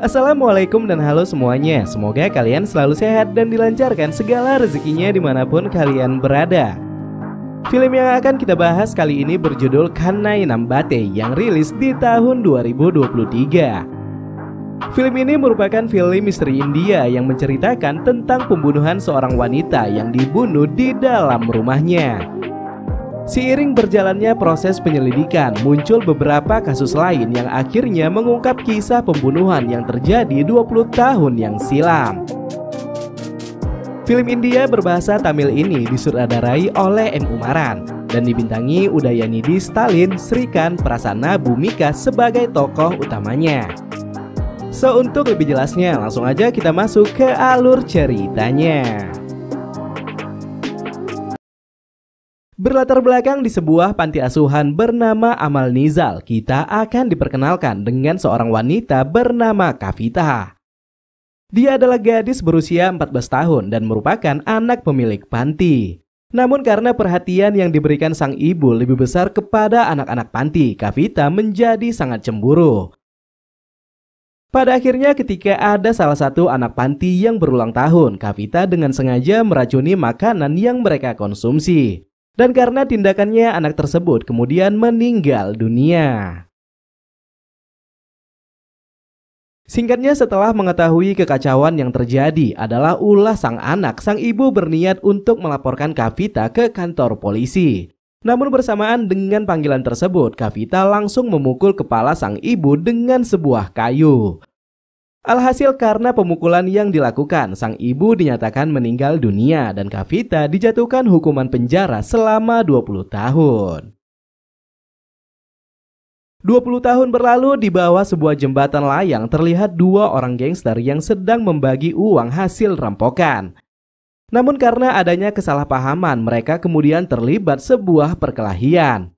Assalamualaikum dan halo semuanya. Semoga kalian selalu sehat dan dilancarkan segala rezekinya dimanapun kalian berada. Film yang akan kita bahas kali ini berjudul Kannai Nambate yang rilis di tahun 2023. Film ini merupakan film misteri India yang menceritakan tentang pembunuhan seorang wanita yang dibunuh di dalam rumahnya. Seiring berjalannya proses penyelidikan, muncul beberapa kasus lain yang akhirnya mengungkap kisah pembunuhan yang terjadi 20 tahun yang silam. Film India berbahasa Tamil ini disutradarai oleh M. Umaran dan dibintangi Udayanidhi Stalin Srikan Prasana Bhumika sebagai tokoh utamanya. So, untuk lebih jelasnya, langsung aja kita masuk ke alur ceritanya. Berlatar belakang di sebuah panti asuhan bernama Amal Nizal, kita akan diperkenalkan dengan seorang wanita bernama Kavita. Dia adalah gadis berusia 14 tahun dan merupakan anak pemilik panti. Namun karena perhatian yang diberikan sang ibu lebih besar kepada anak-anak panti, Kavita menjadi sangat cemburu. Pada akhirnya ketika ada salah satu anak panti yang berulang tahun, Kavita dengan sengaja meracuni makanan yang mereka konsumsi. Dan karena tindakannya anak tersebut kemudian meninggal dunia. Singkatnya, setelah mengetahui kekacauan yang terjadi adalah ulah sang anak, sang ibu berniat untuk melaporkan Kavita ke kantor polisi. Namun bersamaan dengan panggilan tersebut, Kavita langsung memukul kepala sang ibu dengan sebuah kayu. Alhasil karena pemukulan yang dilakukan, sang ibu dinyatakan meninggal dunia dan Kavita dijatuhkan hukuman penjara selama 20 tahun. 20 tahun berlalu, di bawah sebuah jembatan layang terlihat dua orang gangster yang sedang membagi uang hasil rampokan. Namun karena adanya kesalahpahaman, mereka kemudian terlibat sebuah perkelahian.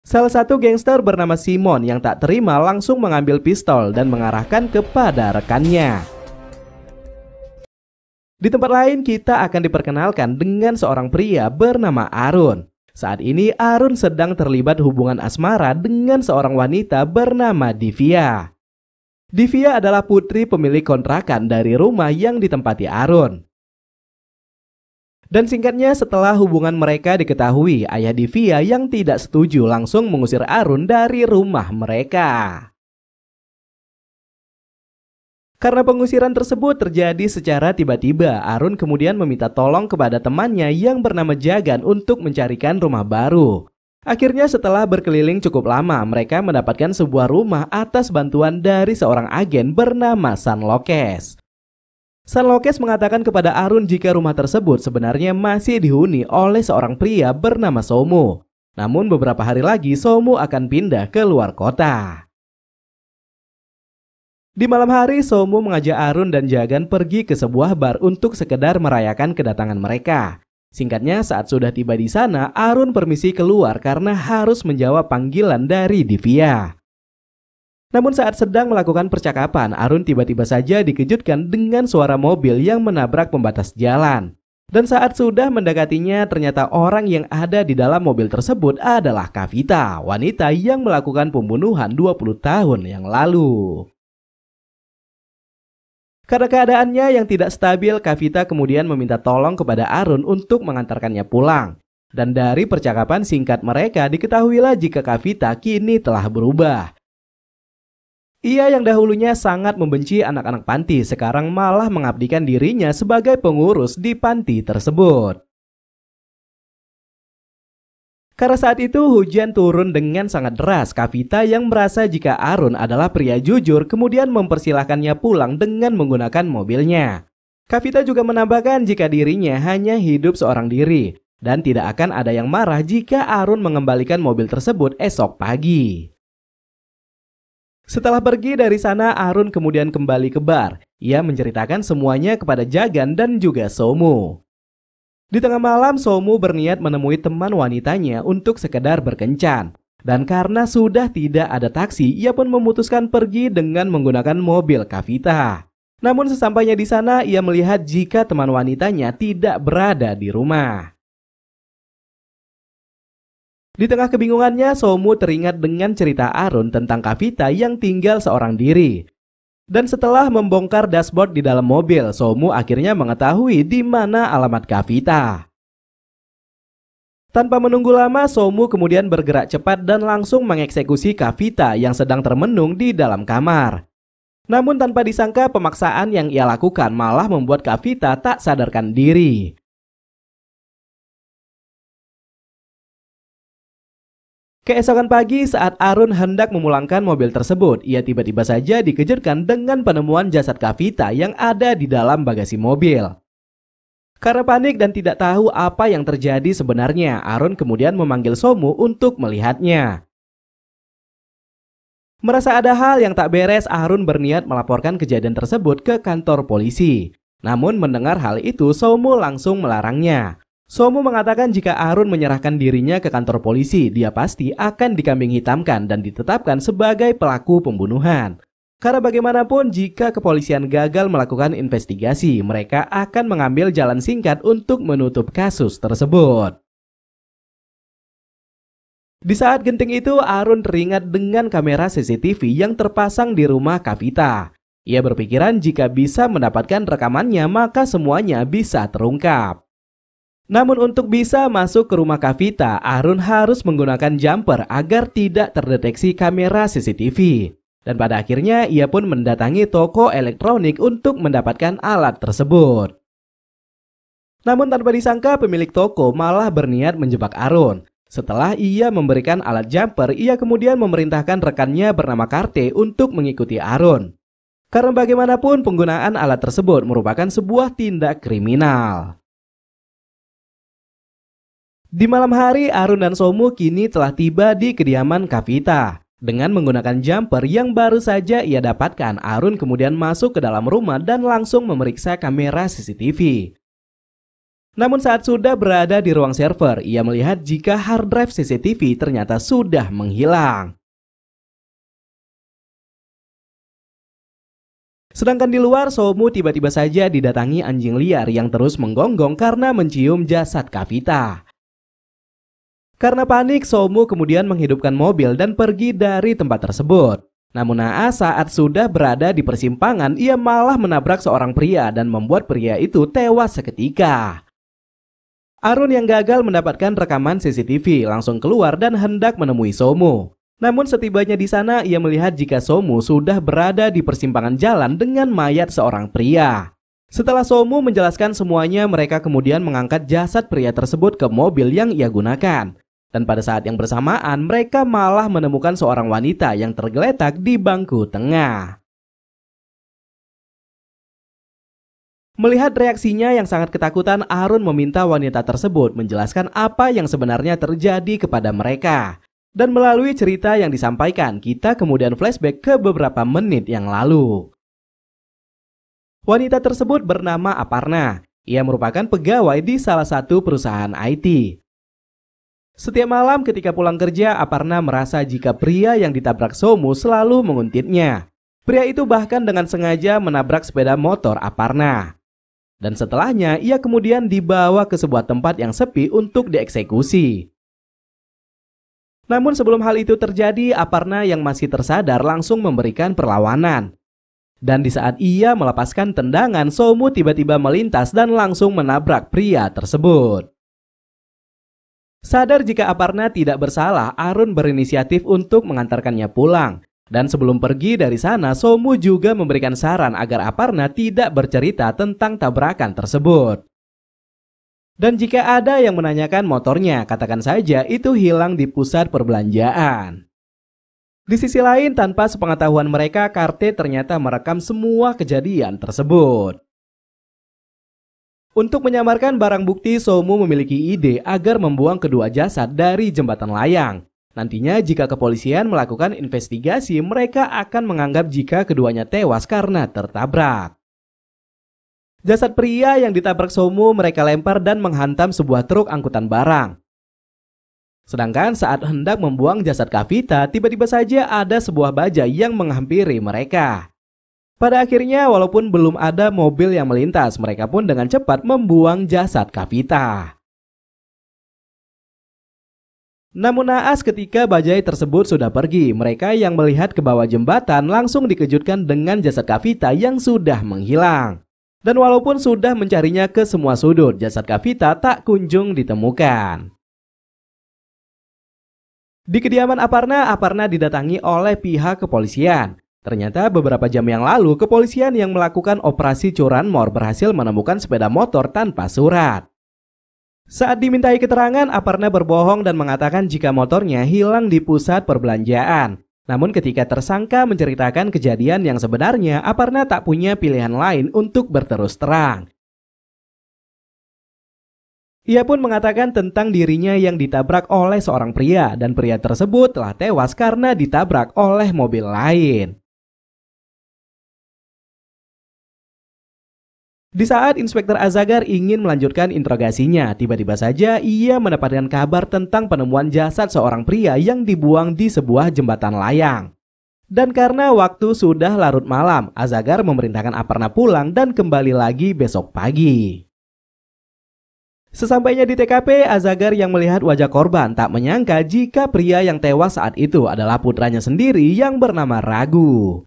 Salah satu gangster bernama Simon yang tak terima langsung mengambil pistol dan mengarahkan kepada rekannya. Di tempat lain kita akan diperkenalkan dengan seorang pria bernama Arun. Saat ini Arun sedang terlibat hubungan asmara dengan seorang wanita bernama Divya. Divya adalah putri pemilik kontrakan dari rumah yang ditempati Arun. Dan singkatnya, setelah hubungan mereka diketahui, ayah Divya yang tidak setuju langsung mengusir Arun dari rumah mereka. Karena pengusiran tersebut terjadi secara tiba-tiba, Arun kemudian meminta tolong kepada temannya yang bernama Jagan untuk mencarikan rumah baru. Akhirnya setelah berkeliling cukup lama, mereka mendapatkan sebuah rumah atas bantuan dari seorang agen bernama Sanlokes. Sanlokes mengatakan kepada Arun jika rumah tersebut sebenarnya masih dihuni oleh seorang pria bernama Somu. Namun beberapa hari lagi Somu akan pindah ke luar kota. Di malam hari, Somu mengajak Arun dan Jagan pergi ke sebuah bar untuk sekedar merayakan kedatangan mereka. Singkatnya, saat sudah tiba di sana, Arun permisi keluar karena harus menjawab panggilan dari Divya. Namun saat sedang melakukan percakapan, Arun tiba-tiba saja dikejutkan dengan suara mobil yang menabrak pembatas jalan. Dan saat sudah mendekatinya, ternyata orang yang ada di dalam mobil tersebut adalah Kavita, wanita yang melakukan pembunuhan 20 tahun yang lalu. Karena keadaannya yang tidak stabil, Kavita kemudian meminta tolong kepada Arun untuk mengantarkannya pulang. Dan dari percakapan singkat mereka, diketahuilah jika Kavita kini telah berubah. Ia yang dahulunya sangat membenci anak-anak panti, sekarang malah mengabdikan dirinya sebagai pengurus di panti tersebut. Karena saat itu hujan turun dengan sangat deras, Kavita yang merasa jika Arun adalah pria jujur kemudian mempersilahkannya pulang dengan menggunakan mobilnya. Kavita juga menambahkan jika dirinya hanya hidup seorang diri dan tidak akan ada yang marah jika Arun mengembalikan mobil tersebut esok pagi. Setelah pergi dari sana, Arun kemudian kembali ke bar. Ia menceritakan semuanya kepada Jagan dan juga Somu. Di tengah malam, Somu berniat menemui teman wanitanya untuk sekedar berkencan. Dan karena sudah tidak ada taksi, ia pun memutuskan pergi dengan menggunakan mobil Kavita. Namun sesampainya di sana, ia melihat jika teman wanitanya tidak berada di rumah. Di tengah kebingungannya, Somu teringat dengan cerita Arun tentang Kavita yang tinggal seorang diri. Dan setelah membongkar dashboard di dalam mobil, Somu akhirnya mengetahui di mana alamat Kavita. Tanpa menunggu lama, Somu kemudian bergerak cepat dan langsung mengeksekusi Kavita yang sedang termenung di dalam kamar. Namun tanpa disangka, pemaksaan yang ia lakukan malah membuat Kavita tak sadarkan diri. Keesokan pagi, saat Arun hendak memulangkan mobil tersebut, ia tiba-tiba saja dikejutkan dengan penemuan jasad Kavita yang ada di dalam bagasi mobil. Karena panik dan tidak tahu apa yang terjadi sebenarnya, Arun kemudian memanggil Somu untuk melihatnya. Merasa ada hal yang tak beres, Arun berniat melaporkan kejadian tersebut ke kantor polisi. Namun mendengar hal itu, Somu langsung melarangnya. Somu mengatakan jika Arun menyerahkan dirinya ke kantor polisi, dia pasti akan dikambing hitamkan dan ditetapkan sebagai pelaku pembunuhan. Karena bagaimanapun jika kepolisian gagal melakukan investigasi, mereka akan mengambil jalan singkat untuk menutup kasus tersebut. Di saat genting itu, Arun teringat dengan kamera CCTV yang terpasang di rumah Kavita. Ia berpikiran jika bisa mendapatkan rekamannya maka semuanya bisa terungkap. Namun untuk bisa masuk ke rumah Kavita, Arun harus menggunakan jumper agar tidak terdeteksi kamera CCTV. Dan pada akhirnya ia pun mendatangi toko elektronik untuk mendapatkan alat tersebut. Namun tanpa disangka pemilik toko malah berniat menjebak Arun. Setelah ia memberikan alat jumper, ia kemudian memerintahkan rekannya bernama Karte untuk mengikuti Arun. Karena bagaimanapun penggunaan alat tersebut merupakan sebuah tindak kriminal. Di malam hari, Arun dan Somu kini telah tiba di kediaman Kavita. Dengan menggunakan jumper yang baru saja ia dapatkan, Arun kemudian masuk ke dalam rumah dan langsung memeriksa kamera CCTV. Namun saat sudah berada di ruang server, ia melihat jika hard drive CCTV ternyata sudah menghilang. Sedangkan di luar, Somu tiba-tiba saja didatangi anjing liar yang terus menggonggong karena mencium jasad Kavita. Karena panik, Somu kemudian menghidupkan mobil dan pergi dari tempat tersebut. Namun naas saat sudah berada di persimpangan, ia malah menabrak seorang pria dan membuat pria itu tewas seketika. Arun yang gagal mendapatkan rekaman CCTV langsung keluar dan hendak menemui Somu. Namun setibanya di sana, ia melihat jika Somu sudah berada di persimpangan jalan dengan mayat seorang pria. Setelah Somu menjelaskan semuanya, mereka kemudian mengangkat jasad pria tersebut ke mobil yang ia gunakan. Dan pada saat yang bersamaan, mereka malah menemukan seorang wanita yang tergeletak di bangku tengah. Melihat reaksinya yang sangat ketakutan, Arun meminta wanita tersebut menjelaskan apa yang sebenarnya terjadi kepada mereka. Dan melalui cerita yang disampaikan, kita kemudian flashback ke beberapa menit yang lalu. Wanita tersebut bernama Aparna. Ia merupakan pegawai di salah satu perusahaan IT. Setiap malam ketika pulang kerja, Aparna merasa jika pria yang ditabrak Somu selalu menguntitnya. Pria itu bahkan dengan sengaja menabrak sepeda motor Aparna. Dan setelahnya, ia kemudian dibawa ke sebuah tempat yang sepi untuk dieksekusi. Namun sebelum hal itu terjadi, Aparna yang masih tersadar langsung memberikan perlawanan. Dan di saat ia melepaskan tendangan, Somu tiba-tiba melintas dan langsung menabrak pria tersebut. Sadar jika Aparna tidak bersalah, Arun berinisiatif untuk mengantarkannya pulang. Dan sebelum pergi dari sana, Somu juga memberikan saran agar Aparna tidak bercerita tentang tabrakan tersebut. Dan jika ada yang menanyakan motornya, katakan saja itu hilang di pusat perbelanjaan. Di sisi lain, tanpa sepengetahuan mereka, Karte ternyata merekam semua kejadian tersebut. Untuk menyamarkan barang bukti, Somu memiliki ide agar membuang kedua jasad dari jembatan layang. Nantinya jika kepolisian melakukan investigasi, mereka akan menganggap jika keduanya tewas karena tertabrak. Jasad pria yang ditabrak Somu mereka lempar dan menghantam sebuah truk angkutan barang. Sedangkan saat hendak membuang jasad Kavita, tiba-tiba saja ada sebuah bajai yang menghampiri mereka. Pada akhirnya, walaupun belum ada mobil yang melintas, mereka pun dengan cepat membuang jasad Kavita. Namun naas ketika bajai tersebut sudah pergi, mereka yang melihat ke bawah jembatan langsung dikejutkan dengan jasad Kavita yang sudah menghilang. Dan walaupun sudah mencarinya ke semua sudut, jasad Kavita tak kunjung ditemukan. Di kediaman Aparna, Aparna didatangi oleh pihak kepolisian. Ternyata beberapa jam yang lalu, kepolisian yang melakukan operasi curanmor berhasil menemukan sepeda motor tanpa surat. Saat dimintai keterangan, Aparna berbohong dan mengatakan jika motornya hilang di pusat perbelanjaan. Namun ketika tersangka menceritakan kejadian yang sebenarnya, Aparna tak punya pilihan lain untuk berterus terang. Ia pun mengatakan tentang dirinya yang ditabrak oleh seorang pria dan pria tersebut telah tewas karena ditabrak oleh mobil lain. Di saat Inspektur Azagar ingin melanjutkan interogasinya, tiba-tiba saja ia mendapatkan kabar tentang penemuan jasad seorang pria yang dibuang di sebuah jembatan layang. Dan karena waktu sudah larut malam, Azagar memerintahkan Aparna pulang dan kembali lagi besok pagi. Sesampainya di TKP, Azagar yang melihat wajah korban tak menyangka jika pria yang tewas saat itu adalah putranya sendiri yang bernama Ragu.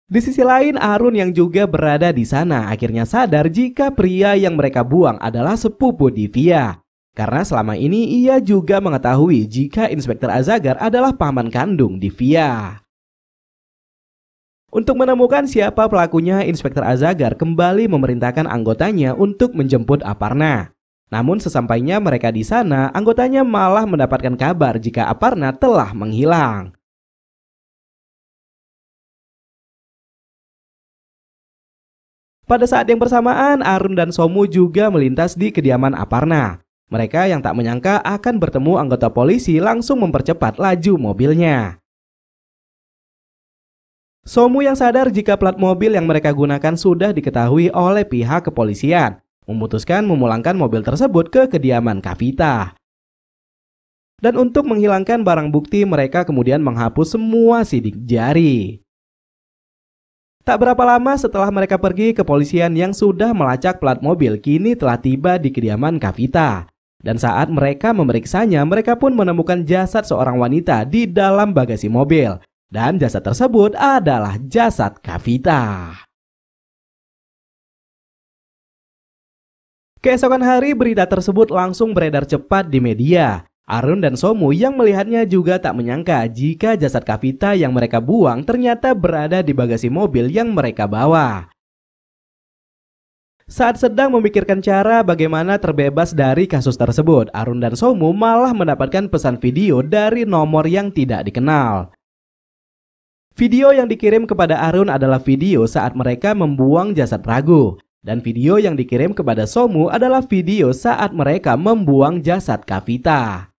Di sisi lain, Arun yang juga berada di sana akhirnya sadar jika pria yang mereka buang adalah sepupu Divya. Karena selama ini ia juga mengetahui jika Inspektur Azagar adalah paman kandung Divya. Untuk menemukan siapa pelakunya, Inspektur Azagar kembali memerintahkan anggotanya untuk menjemput Aparna. Namun sesampainya mereka di sana, anggotanya malah mendapatkan kabar jika Aparna telah menghilang. Pada saat yang bersamaan, Arun dan Somu juga melintas di kediaman Aparna. Mereka yang tak menyangka akan bertemu anggota polisi langsung mempercepat laju mobilnya. Somu yang sadar jika plat mobil yang mereka gunakan sudah diketahui oleh pihak kepolisian, memutuskan memulangkan mobil tersebut ke kediaman Kavita. Dan untuk menghilangkan barang bukti, mereka kemudian menghapus semua sidik jari. Tak berapa lama setelah mereka pergi, kepolisian yang sudah melacak plat mobil kini telah tiba di kediaman Kavita. Dan saat mereka memeriksanya, mereka pun menemukan jasad seorang wanita di dalam bagasi mobil. Dan jasad tersebut adalah jasad Kavita. Keesokan hari, berita tersebut langsung beredar cepat di media. Arun dan Somu yang melihatnya juga tak menyangka jika jasad Kavita yang mereka buang ternyata berada di bagasi mobil yang mereka bawa. Saat sedang memikirkan cara bagaimana terbebas dari kasus tersebut, Arun dan Somu malah mendapatkan pesan video dari nomor yang tidak dikenal. Video yang dikirim kepada Arun adalah video saat mereka membuang jasad Ragu. Dan video yang dikirim kepada Somu adalah video saat mereka membuang jasad Kavita.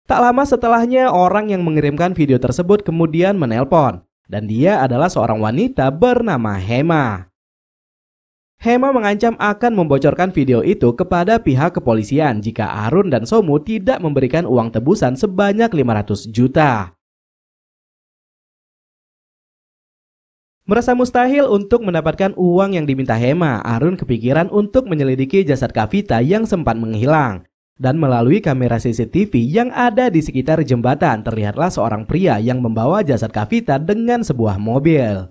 Tak lama setelahnya, orang yang mengirimkan video tersebut kemudian menelpon. Dan dia adalah seorang wanita bernama Hema. Hema mengancam akan membocorkan video itu kepada pihak kepolisian jika Arun dan Somu tidak memberikan uang tebusan sebanyak 500 juta. Merasa mustahil untuk mendapatkan uang yang diminta Hema, Arun kepikiran untuk menyelidiki jasad Kavita yang sempat menghilang. Dan melalui kamera CCTV yang ada di sekitar jembatan, terlihatlah seorang pria yang membawa jasad Kavita dengan sebuah mobil.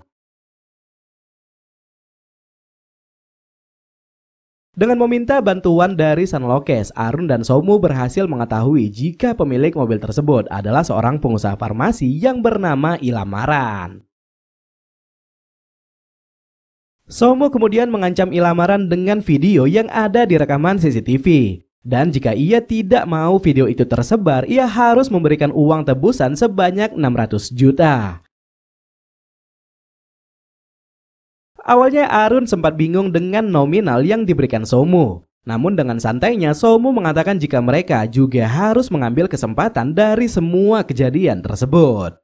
Dengan meminta bantuan dari Sanlokes, Arun dan Somu berhasil mengetahui jika pemilik mobil tersebut adalah seorang pengusaha farmasi yang bernama Ilamaran. Somu kemudian mengancam Ilamaran dengan video yang ada di rekaman CCTV. Dan jika ia tidak mau video itu tersebar, ia harus memberikan uang tebusan sebanyak 600 juta. Awalnya Arun sempat bingung dengan nominal yang diberikan Somu. Namun dengan santainya Somu mengatakan jika mereka juga harus mengambil kesempatan dari semua kejadian tersebut.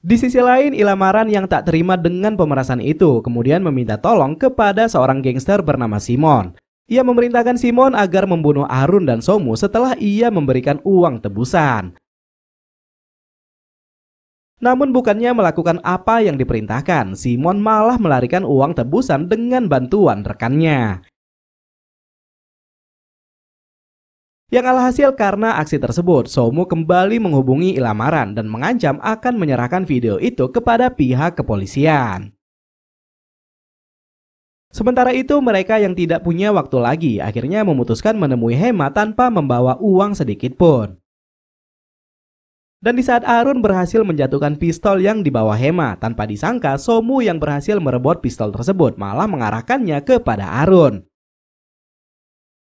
Di sisi lain, Ilamaran yang tak terima dengan pemerasan itu kemudian meminta tolong kepada seorang gangster bernama Simon. Ia memerintahkan Simon agar membunuh Arun dan Somu setelah ia memberikan uang tebusan. Namun bukannya melakukan apa yang diperintahkan, Simon malah melarikan uang tebusan dengan bantuan rekannya. Yang alhasil karena aksi tersebut, Somu kembali menghubungi Ilamaran dan mengancam akan menyerahkan video itu kepada pihak kepolisian. Sementara itu, mereka yang tidak punya waktu lagi akhirnya memutuskan menemui Hema tanpa membawa uang sedikit pun. Dan di saat Arun berhasil menjatuhkan pistol yang dibawa Hema, tanpa disangka Somu yang berhasil merebut pistol tersebut malah mengarahkannya kepada Arun.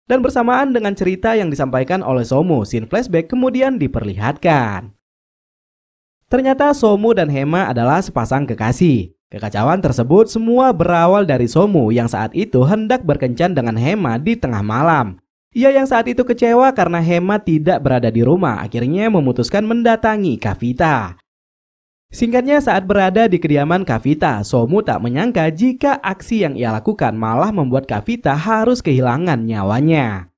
Dan bersamaan dengan cerita yang disampaikan oleh Somu, scene flashback kemudian diperlihatkan. Ternyata Somu dan Hema adalah sepasang kekasih. Kekacauan tersebut semua berawal dari Somu yang saat itu hendak berkencan dengan Hema di tengah malam. Ia yang saat itu kecewa karena Hema tidak berada di rumah, akhirnya memutuskan mendatangi Kavita. Singkatnya, saat berada di kediaman Kavita, Somu tak menyangka jika aksi yang ia lakukan malah membuat Kavita harus kehilangan nyawanya.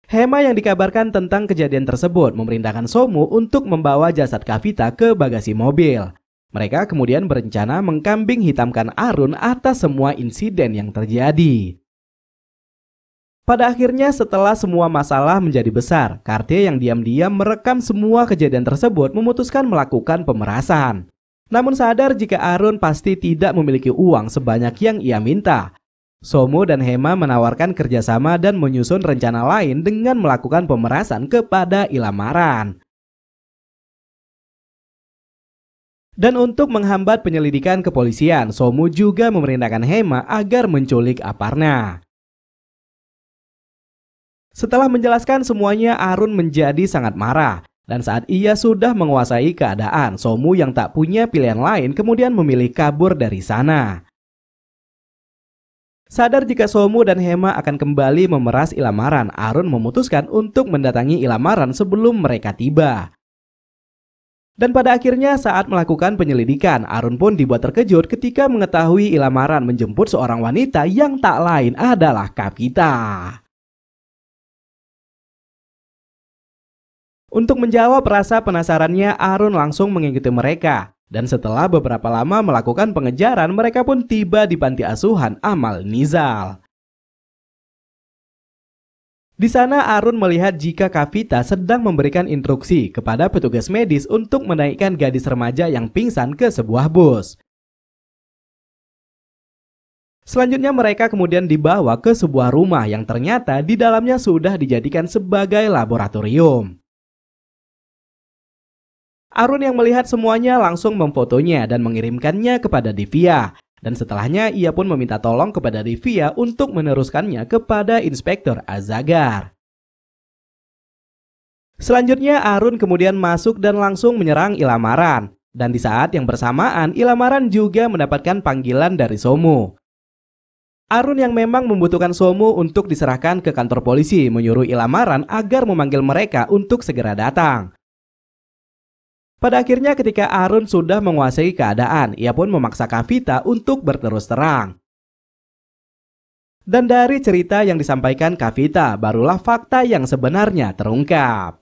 Hema yang dikabarkan tentang kejadian tersebut memerintahkan Somu untuk membawa jasad Kavita ke bagasi mobil. Mereka kemudian berencana mengkambing hitamkan Arun atas semua insiden yang terjadi. Pada akhirnya setelah semua masalah menjadi besar, Cartier yang diam-diam merekam semua kejadian tersebut memutuskan melakukan pemerasan. Namun sadar jika Arun pasti tidak memiliki uang sebanyak yang ia minta, Somu dan Hema menawarkan kerjasama dan menyusun rencana lain dengan melakukan pemerasan kepada Ilamaran. Dan untuk menghambat penyelidikan kepolisian, Somu juga memerintahkan Hema agar menculik Aparna. Setelah menjelaskan semuanya, Arun menjadi sangat marah. Dan saat ia sudah menguasai keadaan, Somu yang tak punya pilihan lain kemudian memilih kabur dari sana. Sadar jika Somu dan Hema akan kembali memeras Ilamaran, Arun memutuskan untuk mendatangi Ilamaran sebelum mereka tiba. Dan pada akhirnya saat melakukan penyelidikan, Arun pun dibuat terkejut ketika mengetahui Ilamaran menjemput seorang wanita yang tak lain adalah Kavita. Untuk menjawab rasa penasarannya, Arun langsung mengikuti mereka. Dan setelah beberapa lama melakukan pengejaran, mereka pun tiba di panti asuhan Amal Nizal. Di sana Arun melihat jika Kavita sedang memberikan instruksi kepada petugas medis untuk menaikkan gadis remaja yang pingsan ke sebuah bus. Selanjutnya mereka kemudian dibawa ke sebuah rumah yang ternyata di dalamnya sudah dijadikan sebagai laboratorium. Arun yang melihat semuanya langsung memfotonya dan mengirimkannya kepada Divya. Dan setelahnya ia pun meminta tolong kepada Divya untuk meneruskannya kepada Inspektur Azagar. Selanjutnya Arun kemudian masuk dan langsung menyerang Ilamaran. Dan di saat yang bersamaan Ilamaran juga mendapatkan panggilan dari Somu. Arun yang memang membutuhkan Somu untuk diserahkan ke kantor polisi menyuruh Ilamaran agar memanggil mereka untuk segera datang. Pada akhirnya ketika Arun sudah menguasai keadaan, ia pun memaksa Kavita untuk berterus terang. Dan dari cerita yang disampaikan Kavita, barulah fakta yang sebenarnya terungkap.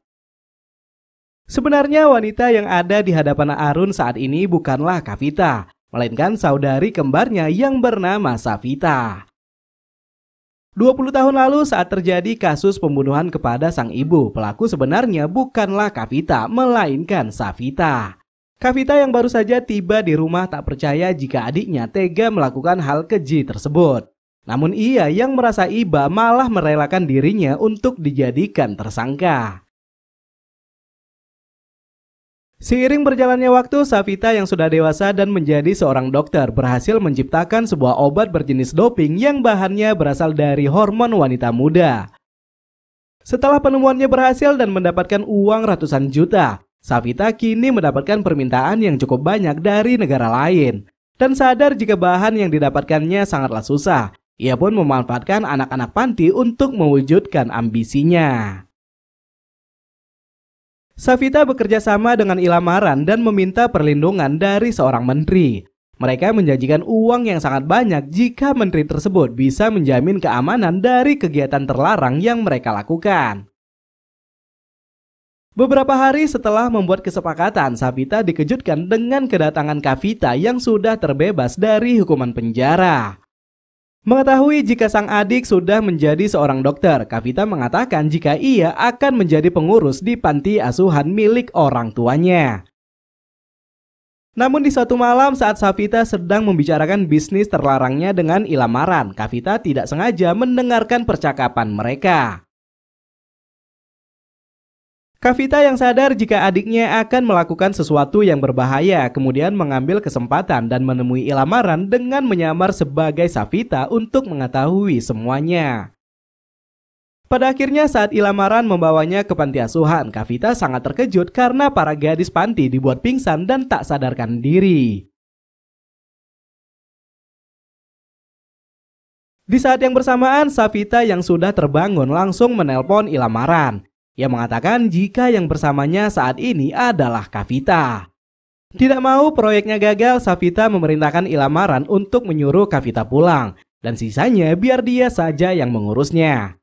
Sebenarnya wanita yang ada di hadapan Arun saat ini bukanlah Kavita, melainkan saudari kembarnya yang bernama Savita. 20 tahun lalu saat terjadi kasus pembunuhan kepada sang ibu, pelaku sebenarnya bukanlah Kavita, melainkan Savita. Kavita yang baru saja tiba di rumah tak percaya jika adiknya tega melakukan hal keji tersebut. Namun ia yang merasa iba malah merelakan dirinya untuk dijadikan tersangka. Seiring berjalannya waktu, Savita yang sudah dewasa dan menjadi seorang dokter berhasil menciptakan sebuah obat berjenis doping yang bahannya berasal dari hormon wanita muda. Setelah penemuannya berhasil dan mendapatkan uang ratusan juta, Savita kini mendapatkan permintaan yang cukup banyak dari negara lain. Dan sadar jika bahan yang didapatkannya sangatlah susah, ia pun memanfaatkan anak-anak panti untuk mewujudkan ambisinya. Savita bekerja sama dengan Ilamaran dan meminta perlindungan dari seorang menteri. Mereka menjanjikan uang yang sangat banyak jika menteri tersebut bisa menjamin keamanan dari kegiatan terlarang yang mereka lakukan. Beberapa hari setelah membuat kesepakatan, Savita dikejutkan dengan kedatangan Kavita yang sudah terbebas dari hukuman penjara. Mengetahui jika sang adik sudah menjadi seorang dokter, Kavita mengatakan jika ia akan menjadi pengurus di panti asuhan milik orang tuanya. Namun di suatu malam saat Savita sedang membicarakan bisnis terlarangnya dengan Ilamaran, Kavita tidak sengaja mendengarkan percakapan mereka. Kavita yang sadar jika adiknya akan melakukan sesuatu yang berbahaya, kemudian mengambil kesempatan dan menemui Ilamaran dengan menyamar sebagai Savita untuk mengetahui semuanya. Pada akhirnya saat Ilamaran membawanya ke panti asuhan, Kavita sangat terkejut karena para gadis panti dibuat pingsan dan tak sadarkan diri. Di saat yang bersamaan, Savita yang sudah terbangun langsung menelpon Ilamaran. Ia mengatakan jika yang bersamanya saat ini adalah Kavita. Tidak mau proyeknya gagal, Savita memerintahkan Ilamaran untuk menyuruh Kavita pulang, dan sisanya biar dia saja yang mengurusnya.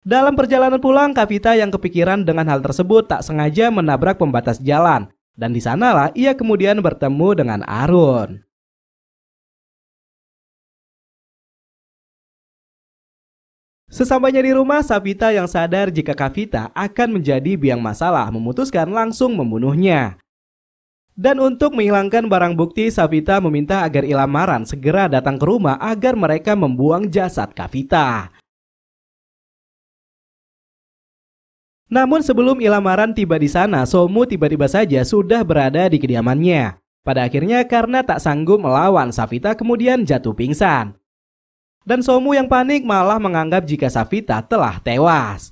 Dalam perjalanan pulang, Kavita yang kepikiran dengan hal tersebut tak sengaja menabrak pembatas jalan, dan di sanalah ia kemudian bertemu dengan Arun. Sesampainya di rumah, Savita yang sadar jika Kavita akan menjadi biang masalah memutuskan langsung membunuhnya. Dan untuk menghilangkan barang bukti, Savita meminta agar Ilamaran segera datang ke rumah agar mereka membuang jasad Kavita. Namun sebelum Ilamaran tiba di sana, Somu tiba-tiba saja sudah berada di kediamannya. Pada akhirnya karena tak sanggup melawan, Savita kemudian jatuh pingsan. Dan Somu yang panik malah menganggap jika Savita telah tewas.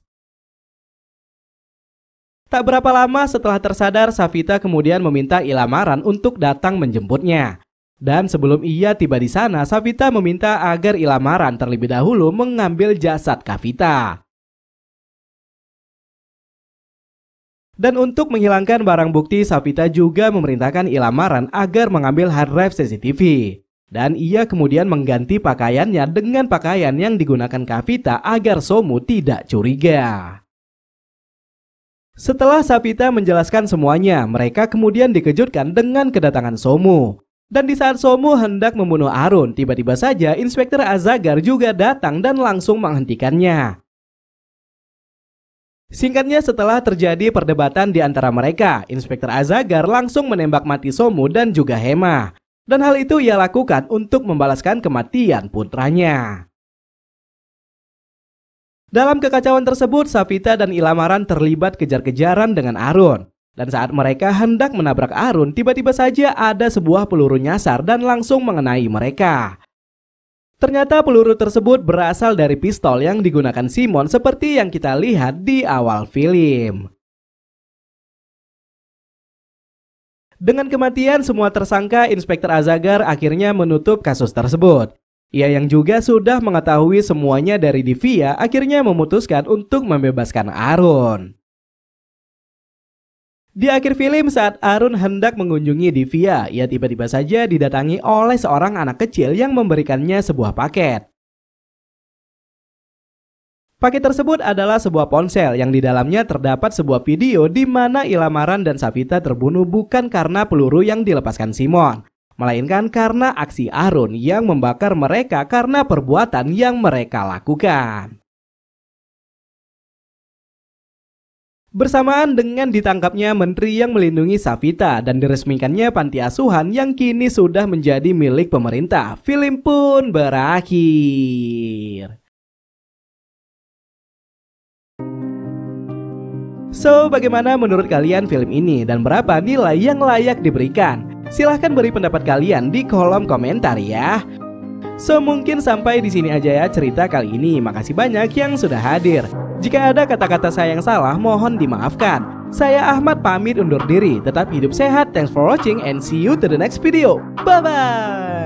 Tak berapa lama setelah tersadar, Savita kemudian meminta Ilamaran untuk datang menjemputnya. Dan sebelum ia tiba di sana, Savita meminta agar Ilamaran terlebih dahulu mengambil jasad Kavita. Dan untuk menghilangkan barang bukti, Savita juga memerintahkan Ilamaran agar mengambil hard drive CCTV. Dan ia kemudian mengganti pakaiannya dengan pakaian yang digunakan Kavita agar Somu tidak curiga. Setelah Savita menjelaskan semuanya, mereka kemudian dikejutkan dengan kedatangan Somu. Dan di saat Somu hendak membunuh Arun, tiba-tiba saja Inspektur Azagar juga datang dan langsung menghentikannya. Singkatnya, setelah terjadi perdebatan di antara mereka, Inspektur Azagar langsung menembak mati Somu dan juga Hema. Dan hal itu ia lakukan untuk membalaskan kematian putranya. Dalam kekacauan tersebut, Savita dan Ilamaran terlibat kejar-kejaran dengan Arun. Dan saat mereka hendak menabrak Arun, tiba-tiba saja ada sebuah peluru nyasar dan langsung mengenai mereka. Ternyata peluru tersebut berasal dari pistol yang digunakan Simon seperti yang kita lihat di awal film. Dengan kematian semua tersangka, Inspektur Azagar akhirnya menutup kasus tersebut. Ia yang juga sudah mengetahui semuanya dari Divya akhirnya memutuskan untuk membebaskan Arun. Di akhir film saat Arun hendak mengunjungi Divya, ia tiba-tiba saja didatangi oleh seorang anak kecil yang memberikannya sebuah paket. Paket tersebut adalah sebuah ponsel yang di dalamnya terdapat sebuah video di mana Ilamaran dan Savita terbunuh bukan karena peluru yang dilepaskan Simon, melainkan karena aksi Arun yang membakar mereka karena perbuatan yang mereka lakukan. Bersamaan dengan ditangkapnya menteri yang melindungi Savita dan diresmikannya panti asuhan yang kini sudah menjadi milik pemerintah, film pun berakhir. So, bagaimana menurut kalian film ini dan berapa nilai yang layak diberikan? Silahkan beri pendapat kalian di kolom komentar ya. So, mungkin sampai di sini aja ya cerita kali ini. Makasih banyak yang sudah hadir. Jika ada kata-kata saya yang salah, mohon dimaafkan. Saya Ahmad pamit undur diri. Tetap hidup sehat. Thanks for watching and see you to the next video. Bye-bye.